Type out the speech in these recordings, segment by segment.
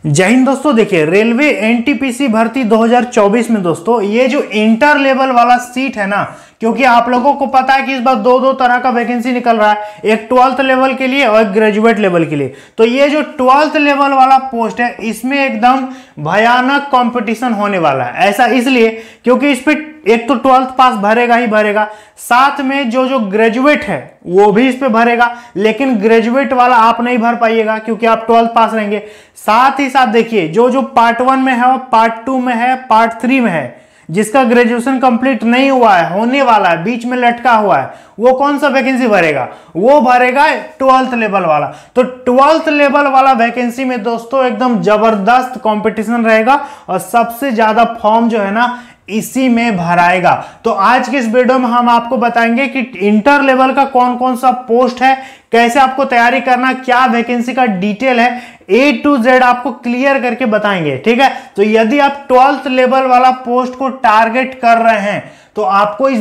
जय हिंद दोस्तों। देखिए रेलवे एनटीपीसी भर्ती 2024 में दोस्तों ये जो इंटर लेवल वाला सीट है ना, क्योंकि आप लोगों को पता है कि इस बार दो तरह का वैकेंसी निकल रहा है, एक 12th लेवल के लिए और एक ग्रेजुएट लेवल के लिए। तो ये जो 12th लेवल वाला पोस्ट है इसमें एकदम भयानक कंपटीशन होने वाला है। ऐसा इसलिए क्योंकि इस पे एक तो 12th पास भरेगा ही भरेगा, साथ में जो ग्रेजुएट है वो भी इस पे भरेगा, लेकिन ग्रेजुएट वाला आप नहीं भर पाइएगा क्योंकि आप 12th पास रहेंगे। साथ ही साथ देखिए जो पार्ट 1 में है, पार्ट 2 में है, पार्ट 3 में है, जिसका ग्रेजुएशन कंप्लीट नहीं हुआ है, होने वाला है, बीच में लटका हुआ है, वो कौन सा वैकेंसी भरेगा? वो भरेगा 12th लेवल वाला। तो 12th लेवल वाला वैकेंसी में दोस्तों एकदम जबरदस्त कंपटीशन रहेगा और सबसे ज्यादा फॉर्म जो है ना इसी में भराएगा। तो आज के इस वीडियो में हम आपको बताएंगे कि इंटर लेवल का कौन कौन सा पोस्ट है, कैसे आपको तैयारी करना, क्या वैकेंसी का डिटेल है, A to Z आपको क्लियर करके बताएंगे। ठीक है, तो यदि आप 12th लेवल वाला पोस्ट को टारगेट कर रहे हैं तो आपको इस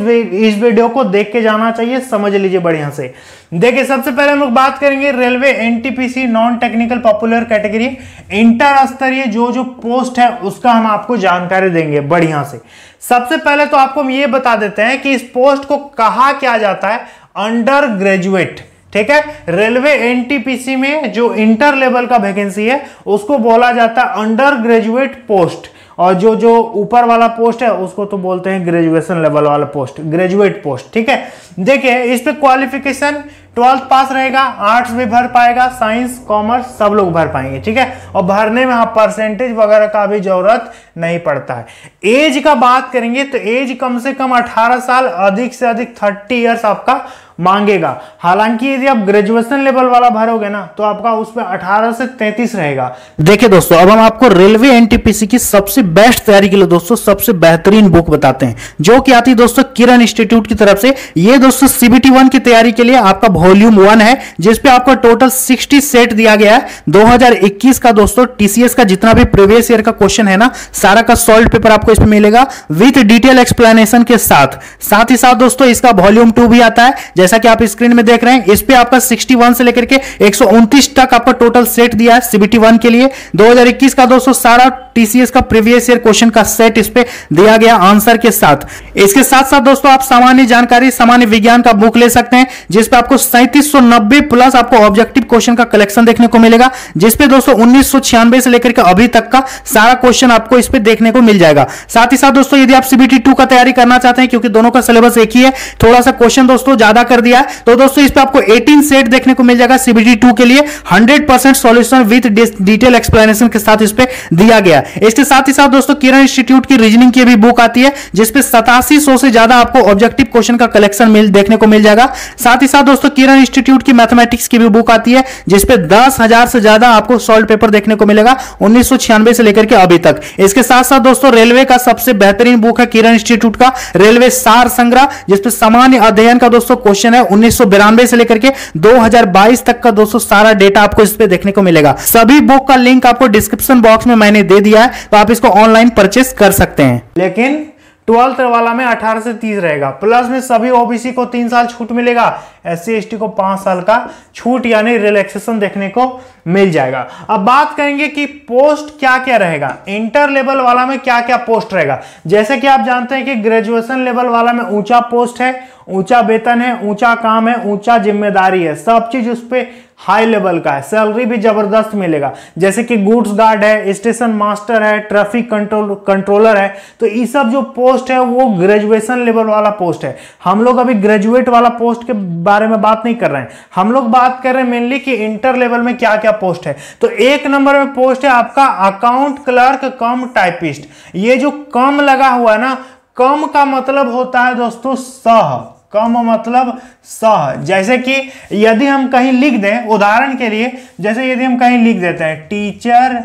वीडियो को देख के जाना चाहिए, समझ लीजिए बढ़िया से। देखिए सबसे पहले हम लोग बात करेंगे railway NTPC non technical popular category inter स्तरीय जो पोस्ट है उसका हम आपको जानकारी देंगे बढ़िया से। सबसे पहले तो आपको हम ये बता देते हैं कि इस पोस्ट को कहा क्या जाता है, अंडर ग्रेजुएट। ठीक है, रेलवे एनटीपीसी में जो इंटर लेवल का वैकेंसी है उसको बोला जाता है अंडर ग्रेजुएट पोस्ट, और जो ऊपर वाला पोस्ट है उसको तो बोलते हैं ग्रेजुएशन लेवल वाला पोस्ट, ग्रेजुएट पोस्ट। ठीक है, देखिए इस पे क्वालिफिकेशन 12th पास रहेगा, आर्ट्स भी भर पाएगा, साइंस कॉमर्स सब लोग भर पाएंगे। ठीक है, और भरने में परसेंटेज वगैरह का भी जरूरत नहीं पड़ता है। एज का बात करेंगे तो एज कम से कम 18 साल, अधिक से अधिक 30 ईयर्स आपका मांगेगा। हालांकि यदि आप ग्रेजुएशन लेवल वाला भरोगे ना तो आपका उस पर 18 से 33 रहेगा। देखिए दोस्तों, अब हम आपको रेलवे एनटीपीसी की सबसे बेस्ट तैयारी के लिए दोस्तों सबसे बेहतरीन बुक बताते हैं, जो कि आती है दोस्तों किरण इंस्टीट्यूट की तरफ से। ये दोस्तों CBT 1 की तैयारी के लिए आपका वॉल्यूम 1 है, जिसपे आपको टोटल 60 सेट दिया गया है। 2021 का दोस्तों TCS का जितना भी प्रीवियस ईयर का क्वेश्चन है ना, सारा का सॉल्व पेपर आपको इसमें मिलेगा विद डिटेल एक्सप्लेनेशन के साथ। साथ ही साथ दोस्तों इसका वॉल्यूम 2 भी आता है, जैसा कि आप स्क्रीन में देख रहे हैं। इस पे आपका 61 से लेकर के 129 तक आपका टोटल सेट दिया है CBT 1 के लिए। 2021 का दोस्तों सारा TCS का प्रीवियस ईयर क्वेश्चन का सेट इस पे दिया गया आंसर के साथ। इसके साथ साथ दोस्तों आप सामान्य जानकारी, सामान्य विज्ञान का बुक ले सकते हैं, जिसपे आपको 3790 प्लस आपको ऑब्जेक्टिव क्वेश्चन का कलेक्शन देखने को मिलेगा, जिसपे दोस्तों 1996 से लेकर के अभी तक का सारा क्वेश्चन आपको इस पे देखने को मिल जाएगा। साथ ही साथ दोस्तों यदि आप CBT 2 का तैयारी करना चाहते हैं, क्योंकि दोनों का सिलेबस एक ही है, थोड़ा सा क्वेश्चन दोस्तों ज्यादा कर दिया है, तो दोस्तों इस पे आपको 18 सेट देखने को मिल जाएगा CBT 2 के लिए। 100% सॉल्यूशन विद डिटेल एक्सप्लेनेशन के साथ इस पे दिया गया। इसके साथ ही साथ दोस्तों किरण इंस्टीट्यूट की रीजनिंग की भी बुक आती है, जिसपे 8700 से ज्यादा आपको ऑब्जेक्टिव क्वेश्चन का कलेक्शन देखने को मिल जाएगा। साथ ही साथ दोस्तों किरण इंस्टीट्यूट की मैथमेटिक्स की भी बुक आती है, जिसपे 10,000 से ज्यादा आपको सॉल्व पेपर देखने को मिलेगा 1996 से लेकर के अभी तक। इसके साथ साथ दोस्तों रेलवे का सबसे बेहतरीन बुक है किरण इंस्टीट्यूट का रेलवे सार संग्रह, जिसपे सामान्य अध्ययन का दोस्तों क्वेश्चन है 1992 से लेकर के 2022 तक का दोस्तों सारा डेटा आपको इस पे देखने को मिलेगा। सभी बुक का लिंक आपको डिस्क्रिप्शन बॉक्स में मैंने दे दिया है, तो आप इसको ऑनलाइन परचेस कर सकते हैं। लेकिन 12th वाला में 18 से 30 रहेगा, प्लस में सभी OBC को 3 साल छूट मिलेगा, SC ST को 5 साल का छूट यानी रिलैक्सेशन देखने को मिल जाएगा। अब बात करेंगे कि पोस्ट क्या क्या रहेगा, इंटर लेवल वाला में क्या क्या पोस्ट रहेगा। जैसे कि आप जानते हैं कि ग्रेजुएशन लेवल वाला में ऊंचा पोस्ट है, ऊंचा वेतन है, ऊंचा काम है, ऊंचा जिम्मेदारी है, सब चीज उस पे हाई लेवल का है, सैलरी भी जबरदस्त मिलेगा। जैसे कि गुड्स गार्ड है, स्टेशन मास्टर है, ट्रैफिक कंट्रोलर है, तो ये सब जो पोस्ट है वो ग्रेजुएशन लेवल वाला पोस्ट है। हम लोग अभी ग्रेजुएट वाला पोस्ट के बारे में बात नहीं कर रहे हैं, हम लोग बात कर रहे हैं मेनली कि इंटर लेवल में क्या क्या पोस्ट है। तो 1 नंबर में पोस्ट है आपका अकाउंट क्लर्क कम टाइपिस्ट। ये जो कम लगा हुआ है ना, कम का मतलब होता है दोस्तों सह, कम मतलब सह। जैसे कि यदि हम कहीं लिख दें, उदाहरण के लिए जैसे यदि हम कहीं लिख देते हैं टीचर,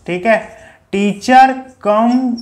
ठीक है, टीचर कम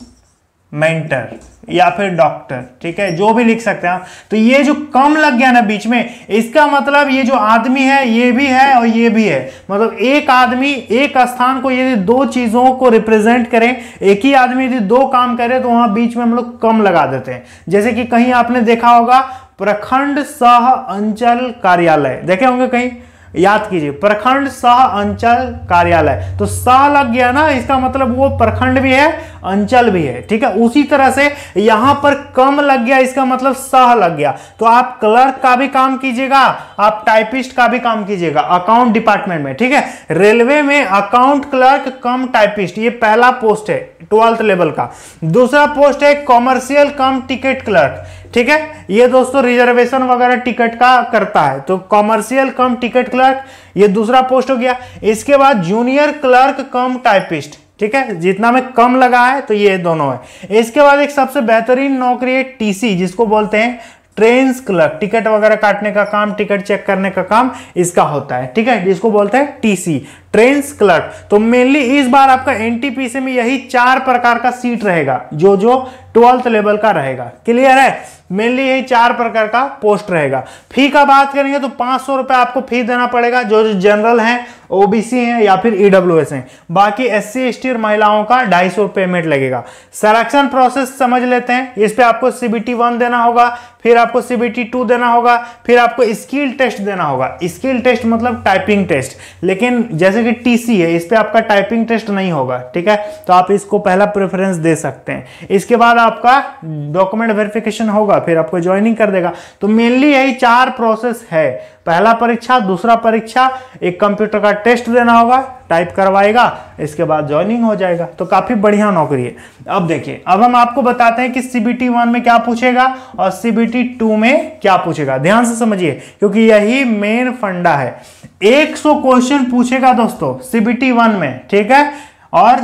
मेंटर या फिर डॉक्टर, ठीक है, जो भी लिख सकते हैं आप, तो ये जो कम लग गया ना बीच में, इसका मतलब ये जो आदमी है ये भी है और ये भी है। मतलब एक आदमी एक स्थान को यदि 2 चीजों को रिप्रेजेंट करें, एक ही आदमी यदि 2 काम करे तो वहां बीच में हम लोग कम लगा देते हैं। जैसे कि कहीं आपने देखा होगा प्रखंड सह अंचल कार्यालय, देखे होंगे कहीं, याद कीजिए, प्रखंड सह अंचल कार्यालय, तो सह लग गया ना, इसका मतलब वो प्रखंड भी है अंचल भी है, ठीक है। उसी तरह से यहां पर कम लग गया, इसका मतलब सह लग गया, तो आप क्लर्क का भी काम कीजिएगा, आप टाइपिस्ट का भी काम कीजिएगा अकाउंट डिपार्टमेंट में, ठीक है। रेलवे में अकाउंट क्लर्क कम टाइपिस्ट, ये पहला पोस्ट है 12th लेवल का। दूसरा पोस्ट है कॉमर्शियल कम टिकट क्लर्क, ठीक है। ये दोस्तों रिजर्वेशन वगैरह टिकट का करता है, तो कॉमर्शियल कम टिकट क्लर्क ये दूसरा पोस्ट हो गया। इसके बाद जूनियर क्लर्क कम टाइपिस्ट, ठीक है, जितना में कम लगा है तो ये दोनों है। इसके बाद एक सबसे बेहतरीन नौकरी है टीसी, जिसको बोलते हैं ट्रेन्स क्लर्क, टिकट वगैरह काटने का काम, टिकट चेक करने का काम इसका होता है, ठीक है, जिसको बोलते हैं टीसी, ट्रेन्स क्लर्क। तो मेनली इस बार आपका एनटीपीसी में यही 4 प्रकार का सीट रहेगा, जो 12th लेवल का रहेगा। क्लियर है, मेनली यही 4 प्रकार का पोस्ट रहेगा। फी का बात करेंगे तो 500 रुपए आपको फी देना पड़ेगा, जो जनरल हैं, ओबीसी हैं या फिर ईडब्ल्यूएस हैं। बाकी एससी एसटी और महिलाओं का 250 पेमेंट लगेगा। सिलेक्शन प्रोसेस समझ लेते हैं। इस पे आपको सीबीटी 1 देना होगा, फिर आपको सीबीटी 2 देना होगा, फिर आपको स्किल टेस्ट देना होगा। स्किल टेस्ट मतलब टाइपिंग टेस्ट, लेकिन जैसे कि टीसी है, इस पे आपका टाइपिंग टेस्ट नहीं होगा, ठीक है, तो आप इसको पहला प्रेफरेंस दे सकते हैं। इसके बाद आपका डॉक्यूमेंट वेरिफिकेशन होगा, फिर आपको ज्वाइनिंग कर देगा। तो मेनली यही 4 प्रोसेस है, पहला परीक्षा, दूसरा परीक्षा, एक कंप्यूटर का टेस्ट देना होगा, टाइप करवाएगा, इसके बाद ज्वाइनिंग हो जाएगा। तो काफी बढ़िया नौकरी है। अब देखिए, अब हम आपको बताते हैं कि सीबीटी 1 में क्या पूछेगा और सीबीटी 2 में क्या पूछेगा। ध्यान से समझिए, क्योंकि यही मेन फंडा है। 100 क्वेश्चन पूछेगा दोस्तों सीबीटी 1 में, ठीक है, और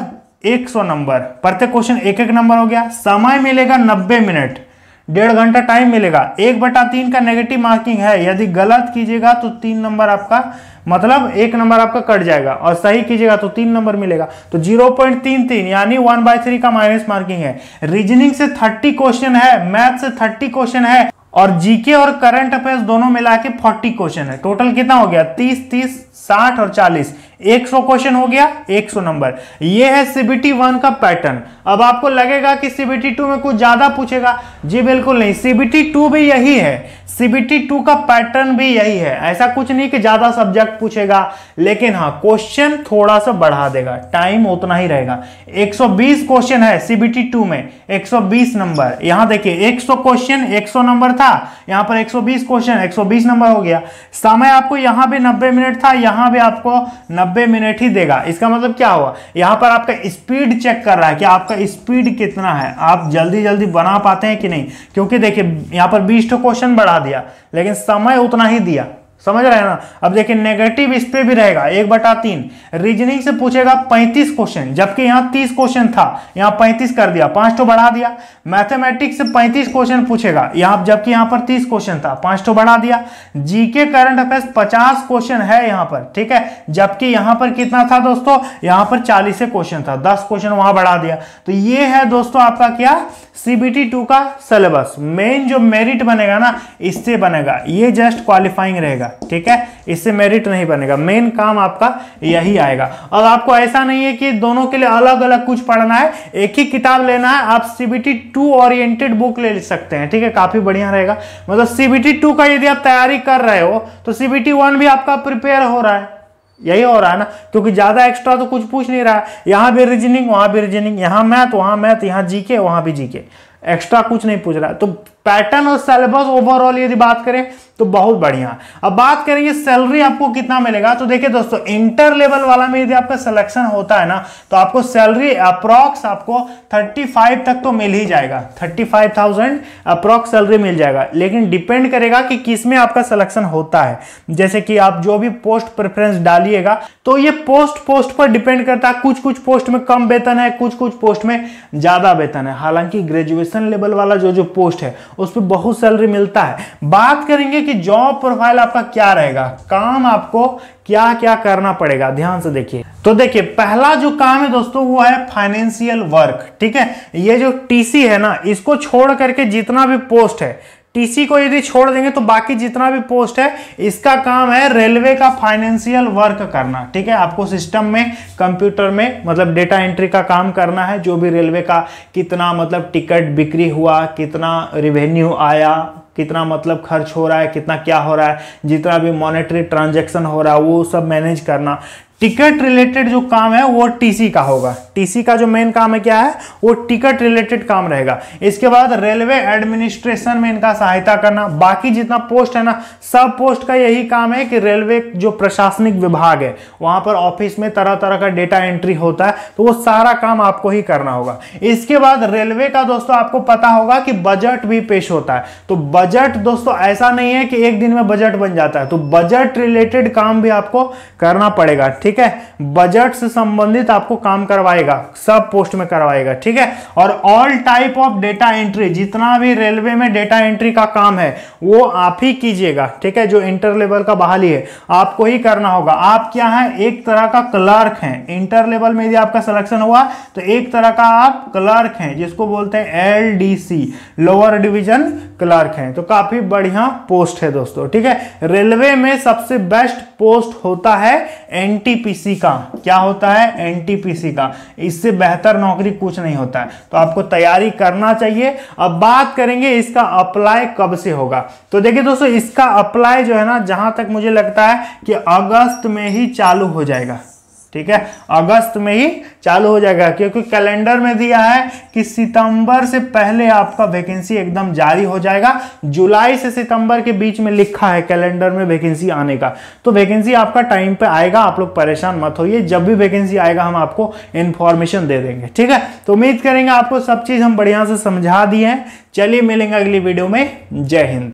100 नंबर, प्रत्येक क्वेश्चन 1-1 नंबर हो गया। समय मिलेगा 90 मिनट, 1.5 घंटा टाइम मिलेगा। 1/3 का नेगेटिव मार्किंग है, यदि गलत कीजिएगा तो 3 नंबर आपका, मतलब 1 नंबर आपका कट जाएगा, और सही कीजिएगा तो 3 नंबर मिलेगा। तो 0.33 यानी 1/3 का माइनस मार्किंग है। रीजनिंग से 30 क्वेश्चन है, मैथ से 30 क्वेश्चन है, और जीके और करंट अफेयर्स दोनों मिला के 40 क्वेश्चन है। टोटल कितना हो गया? 30, 60 और 40, 100 क्वेश्चन हो गया, 100 नंबर। ये है सीबीटी 1 का पैटर्न। अब आपको लगेगा कि सीबीटी 2 में कुछ ज्यादा पूछेगा, जी बिल्कुल नहीं, सीबीटी 2 भी यही है, सीबीटी 2 का पैटर्न भी यही है। ऐसा कुछ नहीं कि ज्यादा सब्जेक्ट पूछेगा, लेकिन हाँ क्वेश्चन थोड़ा सा बढ़ा देगा, टाइम उतना ही रहेगा। 120 क्वेश्चन है सीबीटी 2 में, 120 नंबर। यहां देखिए 100 क्वेश्चन 100 नंबर था, यहां पर 120 क्वेश्चन 120 नंबर हो गया। समय आपको यहां भी 90 मिनट था, यहां भी आपको 90 मिनट ही देगा। इसका मतलब क्या हुआ, यहां पर आपका स्पीड चेक कर रहा है कि आपका स्पीड कितना है, आप जल्दी जल्दी बना पाते हैं कि नहीं। क्योंकि देखिए यहां पर 20 क्वेश्चन बढ़ा दिया, लेकिन समय उतना ही दिया, समझ रहे हैं ना। अब देखिए नेगेटिव इस पे भी रहेगा 1/3। रीजनिंग से पूछेगा 35 क्वेश्चन, जबकि यहाँ 30 क्वेश्चन था, यहाँ 35 कर दिया, 5 तो बढ़ा दिया। मैथमेटिक्स से 35 क्वेश्चन पूछेगा, यहाँ जबकि यहाँ पर 30 क्वेश्चन था, 5 तो बढ़ा दिया। जीके करंट अफेयर्स 50 क्वेश्चन है यहाँ पर, ठीक है, जबकि यहाँ पर कितना था दोस्तों, यहाँ पर 40 क्वेश्चन था, 10 क्वेश्चन वहां बढ़ा दिया। तो ये है दोस्तों आपका क्या, सीबीटी 2 का सिलेबस। मेन जो मेरिट बनेगा ना, इससे बनेगा, ये जस्ट क्वालिफाइंग रहेगा, ठीक है, इससे मेरिट नहीं बनेगा, मेन काम आपका यही आएगा। और आपको ऐसा नहीं है कि दोनों के लिए अलग अलग कुछ पढ़ना है, एक ही किताब लेना है, आप सीबीटी 2 ओरिएंटेड बुक ले सकते हैं, ठीक है, काफी बढ़िया रहेगा। मतलब सीबीटी 2 का यदि आप तैयारी कर रहे हो तो सीबीटी 1 भी आपका प्रिपेयर हो रहा है, यही हो रहा है ना, क्योंकि ज्यादा एक्स्ट्रा तो कुछ पूछ नहीं रहा है। यहां भी रीजनिंग, वहां भी रीजनिंग, यहां मैथ, वहां मैथ, यहां जीके, वहां भी जीके, एक्स्ट्रा कुछ नहीं पूछ रहा है। तो पैटर्न और सिलेबस ओवरऑल यदि बात करें तो बहुत बढ़िया। अब बात करेंगे सैलरी आपको कितना मिलेगा, तो देखिए दोस्तों इंटर लेवल वाला में यदि आपका सिलेक्शन होता है ना, तो आपको सैलरी अप्रॉक्स आपको 35 तक तो मिल ही जाएगा, 35,000 अप्रॉक्स सैलरी मिल जाएगा। लेकिन डिपेंड करेगा कि किस में आपका सिलेक्शन होता है। जैसे कि आप जो भी पोस्ट प्रेफरेंस डालिएगा, तो ये पोस्ट पर डिपेंड करता है। कुछ पोस्ट में कम वेतन है, कुछ पोस्ट में ज्यादा वेतन है। हालांकि ग्रेजुएशन लेवल वाला जो पोस्ट है उस पर बहुत सैलरी मिलता है। बात करेंगे कि जॉब प्रोफाइल आपका क्या रहेगा, काम आपको क्या क्या करना पड़ेगा, ध्यान से देखिए। तो देखिए पहला जो काम है दोस्तों वो है फाइनेंशियल वर्क, ठीक है। ये जो टीसी है ना, इसको छोड़ करके जितना भी पोस्ट है, टीसी को यदि छोड़ देंगे तो बाकी जितना भी पोस्ट है, इसका काम है रेलवे का फाइनेंशियल वर्क करना, ठीक है। आपको सिस्टम में, कंप्यूटर में, मतलब डेटा एंट्री का काम करना है। जो भी रेलवे का कितना मतलब टिकट बिक्री हुआ, कितना रेवेन्यू आया, कितना मतलब खर्च हो रहा है, कितना क्या हो रहा है, जितना भी मॉनेटरी ट्रांजैक्शन हो रहा है वो सब मैनेज करना। टिकट रिलेटेड जो काम है वो टीसी का होगा। टीसी का जो मेन काम है क्या है, वो टिकट रिलेटेड काम रहेगा। इसके बाद रेलवे एडमिनिस्ट्रेशन में इनका सहायता करना। बाकी जितना पोस्ट है ना, सब पोस्ट का यही काम है कि रेलवे जो प्रशासनिक विभाग है वहां पर ऑफिस में तरह तरह का डेटा एंट्री होता है, तो वो सारा काम आपको ही करना होगा। इसके बाद रेलवे का दोस्तों आपको पता होगा कि बजट भी पेश होता है। तो बजट दोस्तों ऐसा नहीं है कि एक दिन में बजट बन जाता है, तो बजट रिलेटेड काम भी आपको करना पड़ेगा, ठीक है। बजट से संबंधित आपको काम करवाएगा, सब पोस्ट में करवाएगा, ठीक है। और all type of data entry, जितना भी रेलवे में डेटा एंट्री का काम है वो आप ही कीजिएगा, ठीक है। जो इंटर लेवल का बहाली है आपको ही करना होगा। आप क्या है, एक तरह का क्लर्क हैं। इंटर लेवल में यदि आपका सिलेक्शन हुआ तो एक तरह का आप क्लर्क हैं, जिसको बोलते हैं LDC, लोअर डिवीजन क्लर्क हैं। तो काफी बढ़िया पोस्ट है दोस्तों, ठीक है। रेलवे में सबसे बेस्ट पोस्ट होता है NTPC का। क्या होता है? NTPC का। इससे बेहतर नौकरी कुछ नहीं होता है, तो आपको तैयारी करना चाहिए। अब बात करेंगे इसका अप्लाई कब से होगा। तो देखिए दोस्तों, इसका अप्लाई जो है ना, जहां तक मुझे लगता है कि अगस्त में ही चालू हो जाएगा, ठीक है। अगस्त में ही चालू हो जाएगा, क्योंकि कैलेंडर में दिया है कि सितंबर से पहले आपका वैकेंसी एकदम जारी हो जाएगा। जुलाई से सितंबर के बीच में लिखा है कैलेंडर में वैकेंसी आने का, तो वैकेंसी आपका टाइम पे आएगा। आप लोग परेशान मत होइए, जब भी वैकेंसी आएगा हम आपको इंफॉर्मेशन दे देंगे, ठीक है। तो उम्मीद करेंगे आपको सब चीज हम बढ़िया से समझा दिए हैं। चलिए मिलेंगे अगली वीडियो में। जय हिंद।